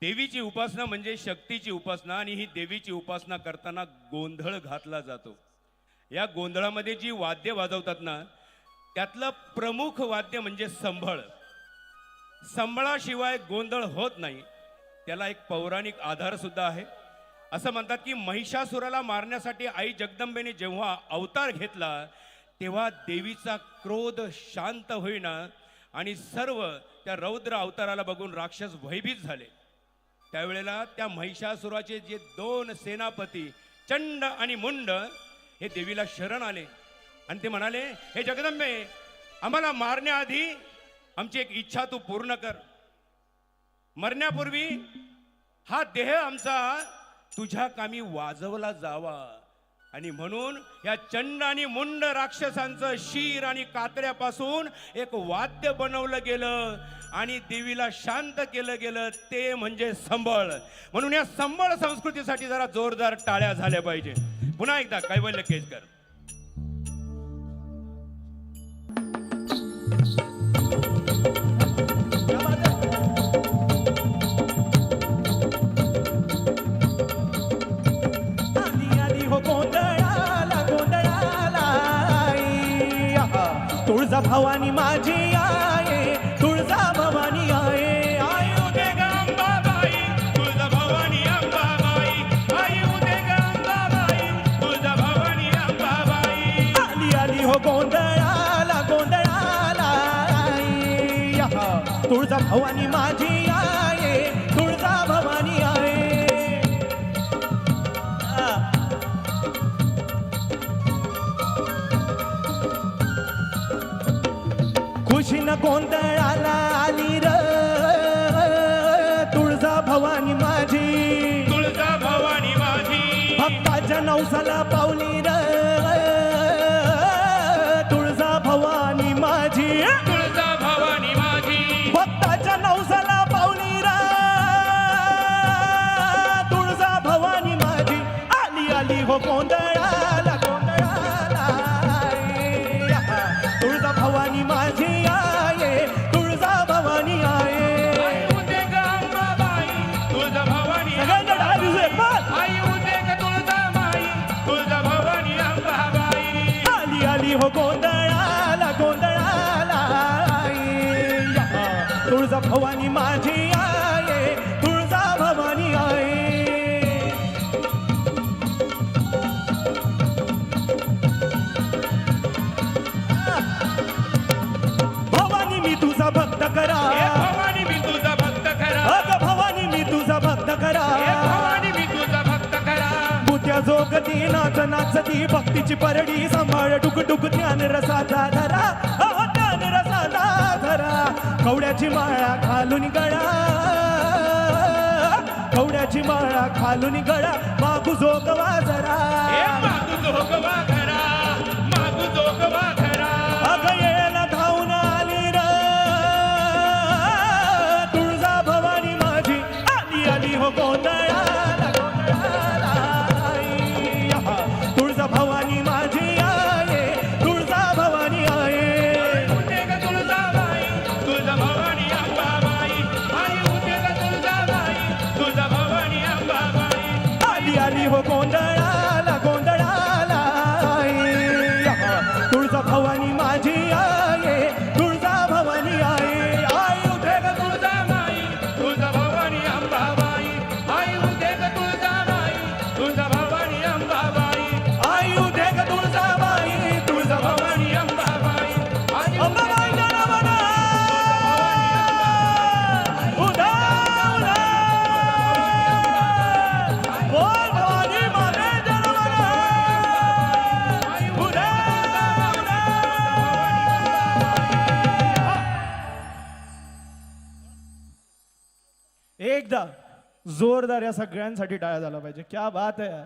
देवीची उपासना म्हणजे शक्तीची उपासना आणि ही देवीची उपासना करताना गोंधळ घातला जातो. या गोंधळामध्ये जी वाद्य वाजवतात ना त्यातलं प्रमुख वाद्य म्हणजे संभळ. संबळाशिवाय गोंधळ होत नाही. त्याला एक पौराणिक आधार सुद्धा आहे. असं म्हणतात की महिषासुराला मारण्यासाठी आई जगदंबेने जेव्हा अवतार घेतला तेव्हा देवीचा क्रोध शांत होईना आणि सर्व त्या रौद्र अवताराला बघून राक्षस भयभीत झाले. त्यावेळेला त्या महिषासुराचे जे दोन सेनापती चंड आणि मुंड हे देवीला शरण आले आणि ते म्हणाले, हे जगदंबे, आम्हाला मारण्याआधी आमची एक इच्छा तू पूर्ण कर. मरण्यापूर्वी हा देह आमचा तुझ्या कामी वाजवला जावा. आणि म्हणून या चंड आणि मुंड राक्षसांचं शीर आणि कातड्यापासून एक वाद्य बनवलं गेलं आणि देवीला शांत केलं गेलं, ते म्हणजे संबळ. म्हणून या संबळ संस्कृतीसाठी जरा जोरदार टाळ्या झाल्या पाहिजे. पुन्हा एकदा कैवल्य केजकर. तुळजा भवानी माझी आहे, तुळजा भवानी आहे. आयु दे ग अंबाबाई, तुळजा भवानी अंबाबाई. आयु दे ग अंबाबाई, तुळजा भवानी अंबाबाई. आली आली हो गोंधळाला गोंधळाला आई. तुळजा भवानी माझी आहे, तुळजा भवानी आहे. खुशीन गोंधळाला आली र तुळजा भवानी माझी, तुळजा भवानी माझी. भक्ताच्या नवसाला पावली र तुळजा भवानी माझी, तुळजा भवानी माझी. भक्ताच्या नवसाला पावली र तुळजा भवानी माझी. आली आली हो गोंधळाला गोंधळाला तुळजा भवानी माझी आहे, तुळजा भवानी आहे. आयु दे ग अंबाबाई, तुळजा भवानी. सगळ्यांना डाळ दिसू एक बार. आयु दे ग तुळजा माई, तुळजा भवानी अंबाबाई. आली आली हो गोंधळाला गोंधळाला तुळजा भवानी माझी आहे, तुळजा भवानी आहे. भवानी मी तुझा भक्त करा, हे भवानी मी तुझा भक्त खरा. अग भवानी मी तुझा भक्त करा. हे भवानी मी तुझा भक्त खरा. बुद्या जोगती नाच नाचती भक्तीची परडी सांभाळ टुक टुक ज्ञान रसाचा धरा, ज्ञान रसाचा धरा. कवड्याची माळा घालून गळा, कवड्याची माळा घालून गळा, मागू जोगवा जरा. हे मागू जोगवा खरा, मागू जोगवा खरा. अग येळेला धावून आली र तुळजा भवानी माझी. आली आली हो गोंधळाला गोंधळाला तुळजा भवानी माझी आहे, तुळजा भवानी आहे. आयु दे ग तुळजा बाई, तुळजा भवानी अंबाबाई. आयु दे ग तुळजा बाई, तुळजा भवानी अंबाबाई. आली आली हो गोंधळाला गोंधळाला तुळजा भवानी माझी आहे, तुळजा भवानी आहे. आयु दे ग तुळजा माई, तुळजा भवानी अंबाबाई. आयु दे ग तुळजा माई, तुळजा भवानी अंबाबाई. आयु दे ग तुळजाबाई, तुळजा भवानी अंबाबाई. आयु अंबाबाई जनावरा उदा उदा बोल भवानी माते जनावरा उदा उदा. एकदा जोरदार या सगळ्यांसाठी टाळ्या झाला पाहिजे. क्या बात आहे.